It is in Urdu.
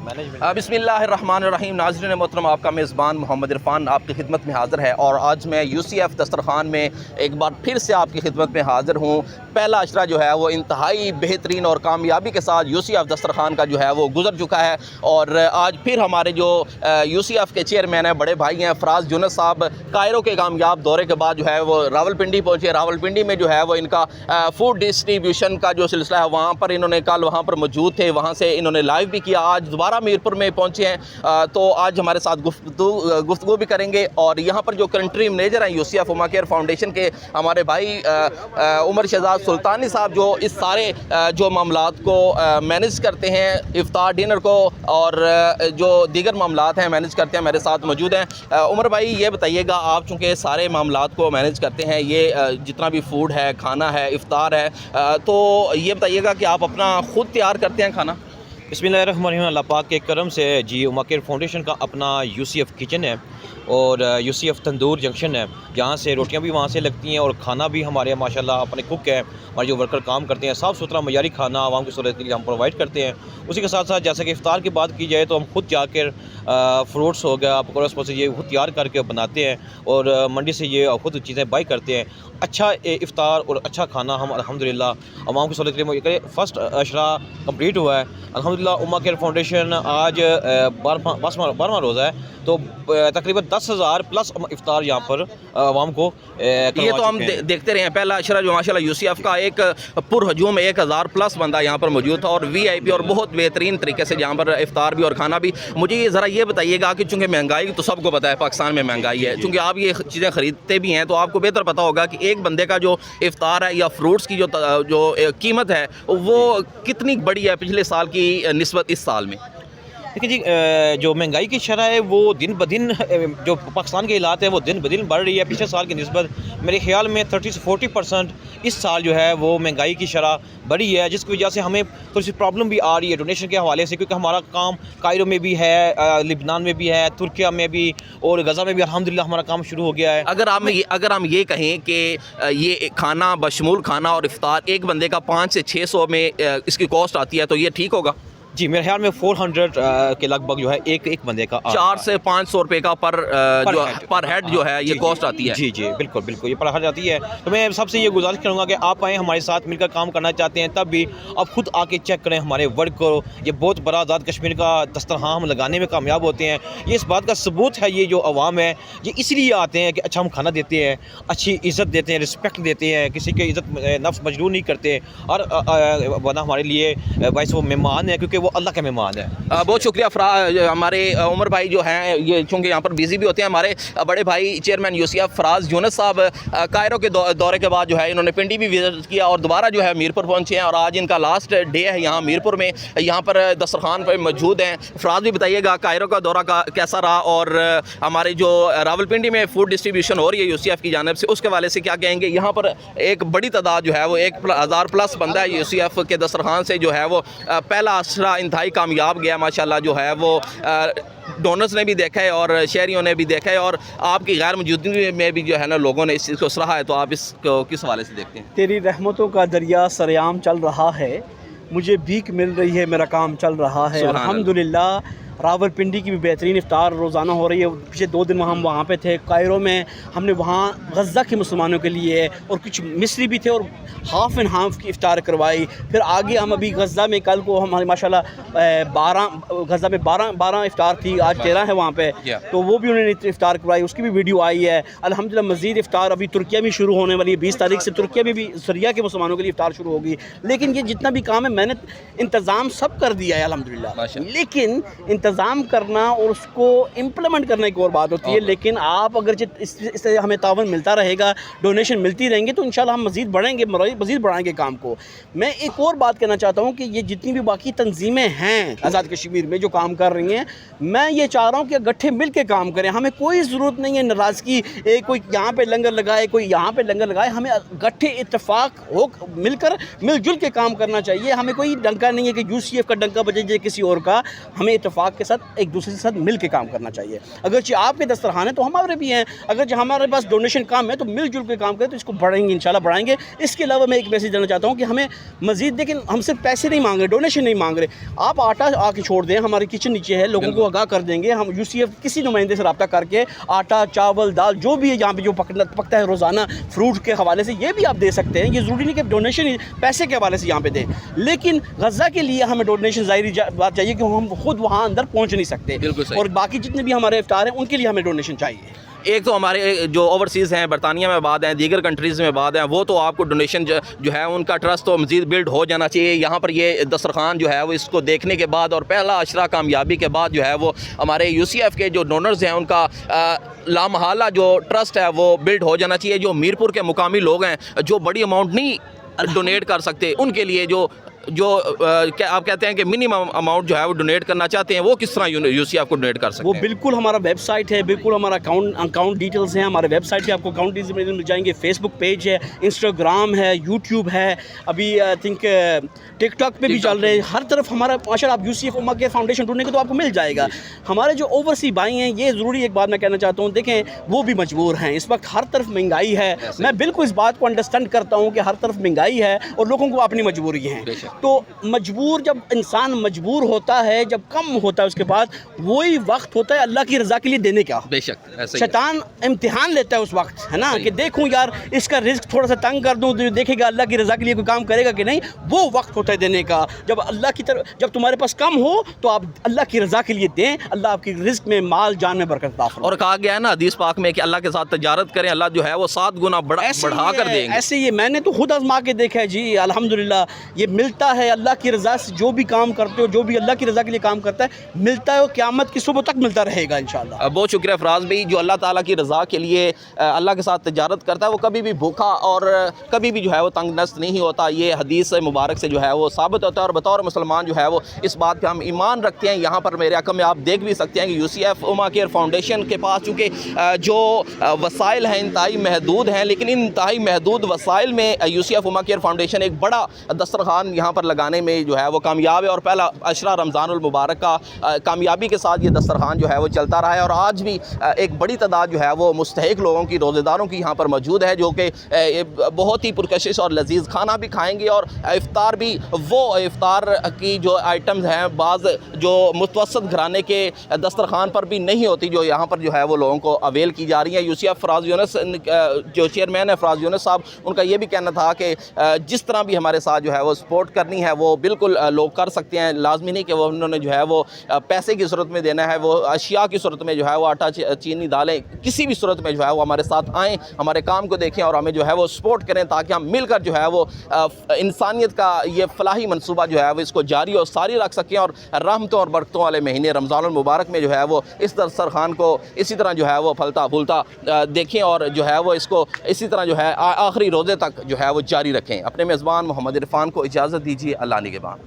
بسم اللہ الرحمن الرحیم. ناظرین محترم، آپ کا میزبان محمد عرفان آپ کی خدمت میں حاضر ہے، اور آج میں یو سی ایف دسترخوان میں ایک بار پھر سے آپ کی خدمت میں حاضر ہوں. پہلا اشرہ جو ہے وہ انتہائی بہترین اور کامیابی کے ساتھ یو سی ایف دسترخوان کا جو ہے وہ گزر چکا ہے، اور آج پھر ہمارے جو یو سی ایف کے چیئرمین ہیں، بڑے بھائی ہیں فراز یونس صاحب، کائرو کے کامیاب دورے کے بعد جو ہے وہ راولپنڈی پہنچے. راولپنڈی میں جو ہے وہ ان کا فوڈ ڈسٹریبیوشن کا جو سلسلہ ہے وہاں پر انہوں نے کل وہاں پر موجود تھے، وہاں سے انہوں نے لائیو بھی کیا. آج دوبارہ میرپور میں پہنچے ہیں، تو آج ہمارے ساتھ گفتگو بھی کریں گے. اور یہاں پر جو کنٹری منیجر ہیں U C F Uma care foundation کے، ہمارے بھائی عمر شہزاد سلطانی صاحب، جو اس سارے جو معاملات کو مینیج کرتے ہیں، افطار ڈنر کو اور جو دیگر معاملات ہیں مینیج کرتے ہیں، میرے ساتھ موجود ہیں. عمر بھائی، یہ بتائیے گا، آپ چونکہ سارے معاملات کو مینیج کرتے ہیں، یہ جتنا بھی فوڈ ہے، کھانا ہے، افطار ہے، تو یہ بتائیے گا کہ آپ اپنا خود تیار کرتے ہیں کھانا؟ بسم اللہ الرحمن الرحیم. اللہ پاک کے کرم سے جی اوما کیئر فاؤنڈیشن کا اپنا یو سی ایف کچن ہے اور U C F Tandoor junction ہے، جہاں سے روٹیاں بھی وہاں سے لگتی ہیں اور کھانا بھی ہمارے ماشاءاللہ اپنے کوک ہیں، ہمارے جو ورکر کام کرتے ہیں، صاف ستھرا معیاری کھانا عوام کی سہولت کے لیے ہم پرووائڈ کرتے ہیں. اسی کے ساتھ ساتھ جیسا کہ افطار کی بات کی جائے تو ہم خود جا کر فروٹس ہو گیا، پکوڑا سے یہ خود تیار کر کے بناتے ہیں اور منڈی سے یہ خود چیزیں بائی کرتے ہیں. اچھا افطار اور اچھا کھانا ہم الحمدللہ عوام کی سہولت کے لیے فرسٹ اشرہ کمپلیٹ ہوا ہے الحمدللہ. اوما کیئر فاؤنڈیشن آج 12واں روزہ ہے، تو تقریباً 10,000 پلس افطار یہاں پر عوام کو یہ تو ہم دیکھتے رہے ہیں. پہلا اشرہ جو ماشاءاللہ یو سی ایف کا ایک پر ہجوم 1,000 پلس بندہ یہاں پر موجود تھا، اور وی آئی پی اور بہت بہترین طریقے سے یہاں پر افطار بھی اور کھانا بھی. مجھے ذرا یہ بتائیے گا کہ چونکہ مہنگائی تو سب کو پتہ ہے پاکستان میں مہنگائی ہے، چونکہ آپ یہ چیزیں خریدتے بھی ہیں تو آپ کو بہتر پتہ ہوگا کہ ایک بندے کا جو افطار ہے یا فروٹس کی جو قیمت ہے وہ کتنی بڑی ہے پچھلے سال کی نسبت اس سال میں. دیکھیں جی، جو مہنگائی کی شرح ہے وہ دن بدن جو پاکستان کے حالات ہیں وہ دن بدن بڑھ رہی ہے. پچھلے سال کی نسبت میرے خیال میں 30 سے 40% اس سال جو ہے وہ مہنگائی کی شرح بڑھی ہے، جس کی وجہ سے ہمیں تھوڑی سی پرابلم بھی آ رہی ہے ڈونیشن کے حوالے سے، کیونکہ ہمارا کام کائرو میں بھی ہے، لبنان میں بھی ہے، ترکیہ میں بھی اور غزہ میں بھی الحمدللہ ہمارا کام شروع ہو گیا ہے. اگر ہم یہ کہیں کہ یہ کھانا بشمول کھانا اور افطار ایک بندے کا 500 سے 600 میں اس کی کاسٹ آتی ہے، تو یہ ٹھیک ہوگا؟ جی میرے خیال میں 400 کے لگ بھگ جو ہے ایک بندے کا 400 سے 500 روپے کا پر ہیڈ جو ہے یہ کاسٹ آتی ہے. جی بالکل یہ پر ہیڈ آتی ہے. تو میں سب سے یہ گزارش کروں گا کہ آپ آئیں، ہمارے ساتھ مل کر کام کرنا چاہتے ہیں تب بھی آپ خود آ کے چیک کریں ہمارے ورک کو. یہ بہت بڑا آزاد کشمیر کا دسترخوان ہم لگانے میں کامیاب ہوتے ہیں. یہ اس بات کا ثبوت ہے، یہ جو عوام ہے یہ اس لیے آتے ہیں کہ اچھا ہم کھانا دیتے ہیں، اچھی عزت دیتے ہیں، رسپیکٹ دیتے ہیں، کسی کی عزت نفس مجروح نہیں کرتے، اور ورنہ ہمارے لیے باعث وہ مہمان ہے، کیونکہ وہ اللہ کے مہمان ہے. بہت شکریہ ہمارے عمر بھائی جو ہیں، یہ چونکہ یہاں پر بیزی بھی ہوتے ہیں. ہمارے بڑے بھائی چیئرمین یو سی ایف فراز یونس صاحب کائرو کے دورے کے بعد جو ہے انہوں نے پنڈی بھی وزٹ کیا اور دوبارہ جو ہے میرپور پہنچے ہیں، اور آج ان کا لاسٹ ڈے ہے یہاں میرپور میں. یہاں پر دسترخوان پہ موجود ہیں. فراز بھی بتائیے گا کائرو کا دورہ کیسا رہا، اور ہمارے جو راولپنڈی میں فوڈ ڈسٹریبیوشن ہو رہی ہے یو سی ایف کی جانب سے، اس کے حوالے سے کیا کہیں گے؟ یہاں پر ایک بڑی تعداد جو ہے وہ 1,000 پلس بندہ ہے یو سی ایف کے دسترخوان سے جو ہے وہ پہلا اشرہ انتہائی کامیاب گیا ماشاءاللہ. جو ہے وہ ڈونرز نے بھی دیکھا ہے اور شہریوں نے بھی دیکھا ہے، اور آپ کی غیر موجودگی میں بھی جو ہے نا لوگوں نے اس چیز کو سراہا ہے. تو آپ اس کو کس حوالے سے دیکھتے ہیں؟ تیری رحمتوں کا دریا سریام چل رہا ہے، مجھے بھیک مل رہی ہے، میرا کام چل رہا ہے. الحمدللہ راولپنڈی کی بھی بہترین افطار روزانہ ہو رہی ہے. پچھلے 2 دن ہم وہاں پہ تھے کائرو میں. ہم نے وہاں غزہ کے مسلمانوں کے لیے اور کچھ مصری بھی تھے اور ہاف اینڈ ہاف کی افطار کروائی. پھر آگے ہم ابھی غزہ میں کل کو ہمارے ماشاءاللہ غزہ میں 12 افطار تھی، آج 13 ہے وہاں پہ، تو وہ بھی انہوں نے افطار کروائی، اس کی بھی ویڈیو آئی ہے. الحمدللہ مزید افطار ابھی ترکیہ میں شروع ہونے والی ہے، 20 تاریخ سے ترکیہ میں بھی سریہ کے مسلمانوں کے لیے افطار شروع ہوگی. لیکن یہ جتنا بھی کام ہے میں نے انتظام سب کر دیا ہے الحمدللہ، لیکن انتظام کرنا اور اس کو امپلیمنٹ کرنا ایک اور بات ہوتی ہے. لیکن آپ اگر اس سے ہمیں تعاون ملتا رہے گا، ڈونیشن ملتی رہیں گے، تو انشاءاللہ ہم مزید بڑھائیں گے کام کو. میں ایک اور بات کہنا چاہتا ہوں کہ یہ جتنی بھی باقی تنظیمیں ہیں آزاد کشمیر میں جو کام کر رہی ہیں، میں یہ چاہ رہا ہوں کہ گٹھے مل کے کام کریں. ہمیں کوئی ضرورت نہیں ہے ناراضگی، کوئی یہاں پہ لنگر لگائے، کوئی یہاں پہ لنگر لگائے. ہمیں گٹھے اتفاق ہو مل جل کے کام کرنا چاہیے. ہمیں کوئی ڈنکا نہیں ہے کہ یو سی ایف کا ڈنکا بجے جائے کسی اور کا. ہمیں اتفاق اخلاق کے ساتھ ایک دوسرے کے ساتھ مل کے کام کرنا چاہیے. اگرچہ آپ کے دسترخوان ہیں تو ہمارے بھی ہیں, اگرچہ ہمارے پاس ڈونیشن کام ہے تو مل جل کے کام کریں تو اس کو بڑھائیں گے, انشاءاللہ بڑھائیں گے. اس کے علاوہ میں ایک میسیج دینا چاہتا ہوں کہ ہمیں مزید دیکھیں, ہم صرف پیسے نہیں مانگ رہے, ڈونیشن نہیں مانگ رہے. آپ آٹا آ کے چھوڑ دیں, ہماری کچن نیچے ہے, لوگوں کو آگاہ کر دیں گے. ہم UCF کسی نمائندے سے رابطہ کر کے آٹا, چاول, دال جو بھی ہے یہاں پہ جو پکتا ہے روزانہ فروٹ کے حوالے سے, یہ بھی آپ دے سکتے ہیں. یہ ضروری نہیں کہ ڈونیشن پیسے کے حوالے سے یہاں پہ دیں, لیکن غزہ کے لیے ہمیں ڈونیشن ظاہری بات چاہیے کہ ہم خود وہاں اندر پہنچ نہیں سکتے, اور باقی جتنے بھی ہمارے افطار ہیں ان کے لیے ہمیں ڈونیشن چاہیے. ایک تو ہمارے جو اوورسیز ہیں, برطانیہ میں آباد ہیں, دیگر کنٹریز میں آباد ہیں, وہ تو آپ کو ڈونیشن جو ہے ان کا ٹرسٹ تو مزید بلڈ ہو جانا چاہیے. یہاں پر یہ دسترخوان جو ہے وہ اس کو دیکھنے کے بعد اور پہلا عشرہ کامیابی کے بعد جو ہے وہ ہمارے UCF کے جو ڈونرز ہیں ان کا لامحالہ جو ٹرسٹ ہے وہ بلڈ ہو جانا چاہیے. جو میرپور کے مقامی لوگ ہیں جو بڑی اماؤنٹ نہیں ڈونیٹ کر سکتے, ان کے لیے جو آپ کہتے ہیں کہ منیمم اماؤنٹ جو ہے وہ ڈونیٹ کرنا چاہتے ہیں, وہ کس طرح UCF کو ڈونیٹ کر سکتے ہیں؟ وہ بالکل ہمارا ویب سائٹ ہے, بالکل ہمارا اکاؤنٹ ڈیٹیلز ہیں ہمارے ویب سائٹ پہ, آپ کو اکاؤنٹ ڈیٹیلز مل جائیں گے. فیس بک پیج ہے, انسٹاگرام ہے, یوٹیوب ہے, ابھی آئی تھنک ٹک ٹاک پہ بھی چل رہے ہیں. ہر طرف ہمارا ماشاءاللہ آپ UCF اما کیئر فاؤنڈیشن ڈھونڈیں گے تو آپ کو مل جائے گا. ہمارے جو اوورسی بھائی ہیں, یہ ضروری ایک بات میں کہنا چاہتا ہوں, دیکھیں وہ بھی مجبور ہیں. اس وقت ہر طرف مہنگائی ہے, میں بالکل اس بات کو انڈرسٹینڈ کرتا ہوں کہ ہر طرف مہنگائی ہے اور لوگوں کو اپنی مجبوری ہیں. تو جب انسان مجبور ہوتا ہے, جب کم ہوتا ہے اس کے بعد, وہی وقت ہوتا ہے اللہ کی رضا کے لیے دینے کا. بے شک شیطان امتحان لیتا ہے اس وقت, ہے نا, کہ دیکھوں یار اس کا رزق تھوڑا سا تنگ کر دوں, دیکھے گا اللہ کی رضا کے لیے کوئی کام کرے گا کہ نہیں. وہ وقت ہوتا ہے دینے کا. جب اللہ کی طرف, جب تمہارے پاس کم ہو تو آپ اللہ کی رضا کے لیے دیں, اللہ آپ کی رزق میں, مال جان میں برکت عطا فرمائے. اور کہا گیا ہے نا حدیث پاک میں کہ اللہ کے ساتھ تجارت کریں, اللہ جو ہے وہ 7 گنا بڑھا کر دیں گے. ایسے یہ میں نے تو خود آزما کے دیکھا ہے جی, الحمدللہ یہ ملتا ہے. اللہ کی رضا سے جو بھی کام کرتے ہو, جو بھی اللہ کی رضا کے لیے کام کرتا ہے, ملتا ہے, اور قیامت کی صبح تک ملتا رہے گا انشاءاللہ. بہت شکریہ فراز بھائی. جو اللہ تعالیٰ کی رضا کے لیے اللہ کے ساتھ تجارت کرتا ہے وہ کبھی بھی بھوکا اور کبھی بھی جو ہے وہ تنگ دست نہیں ہوتا. یہ حدیث مبارک سے جو ہے وہ ثابت ہوتا ہے, اور بطور مسلمان جو ہے وہ اس بات پہ ہم ایمان رکھتے ہیں. یہاں پر میرے حکم میں آپ دیکھ بھی سکتے ہیں کہ UCF اما کیئر فاؤنڈیشن کے پاس چونکہ جو وسائل ہیں انتہائی محدود ہیں, لیکن ان انتہائی محدود وسائل میں UCF اما کیئر فاؤنڈیشن ایک بڑا دسترخوان یہاں پر لگانے میں جو ہے وہ کامیاب ہے, اور پہلا عشرہ رمضان المبارک کا کامیابی کے ساتھ یہ دسترخوان جو ہے وہ چلتا رہا ہے. اور آج بھی ایک بڑی تعداد جو ہے وہ مستحق لوگوں کی, روزے داروں کی یہاں پر موجود ہے, جو کہ بہت ہی پرکشش اور لذیذ کھانا بھی کھائیں گے, اور افطار بھی وہ افطار کی جو آئٹمز ہیں بعض جو متوسط گھرانے کے دسترخوان پر بھی نہیں ہوتی, جو یہاں پر جو ہے وہ لوگوں کو اویل کی جا رہی ہیں. UCF فراز یونس جو چیئرمین ہے فراز یونس صاحب, ان کا یہ بھی کہنا تھا کہ جس طرح بھی ہمارے ساتھ جو ہے وہ سپورٹ کرنی ہے وہ بالکل لوگ کر سکتے ہیں. لازمی نہیں کہ وہ انہوں نے جو ہے وہ پیسے کی صورت میں دینا ہے, وہ اشیاء کی صورت میں جو ہے وہ آٹا, چینی, دالیں, کسی بھی صورت میں جو ہے وہ ہمارے ساتھ آئیں, ہمارے کام کو دیکھیں اور ہمیں جو ہے وہ سپورٹ کریں, تاکہ ہم مل کر جو ہے وہ انسانیت کا یہ فلاحی منصوبہ جو ہے وہ اس کو جاری اور ساری رکھ سکیں, اور رحمتوں اور برکتوں والے مہینے رمضان المبارک میں جو ہے وہ اس دسترخوان کو اسی طرح جو ہے وہ پھلتا پھولتا دیکھیں, اور جو ہے وہ اس کو اسی طرح جو ہے آخری روزے تک جو ہے وہ جاری رکھیں. اپنے میزبان محمد عرفان کو اجازت دیجیے. اللہ نگہبان.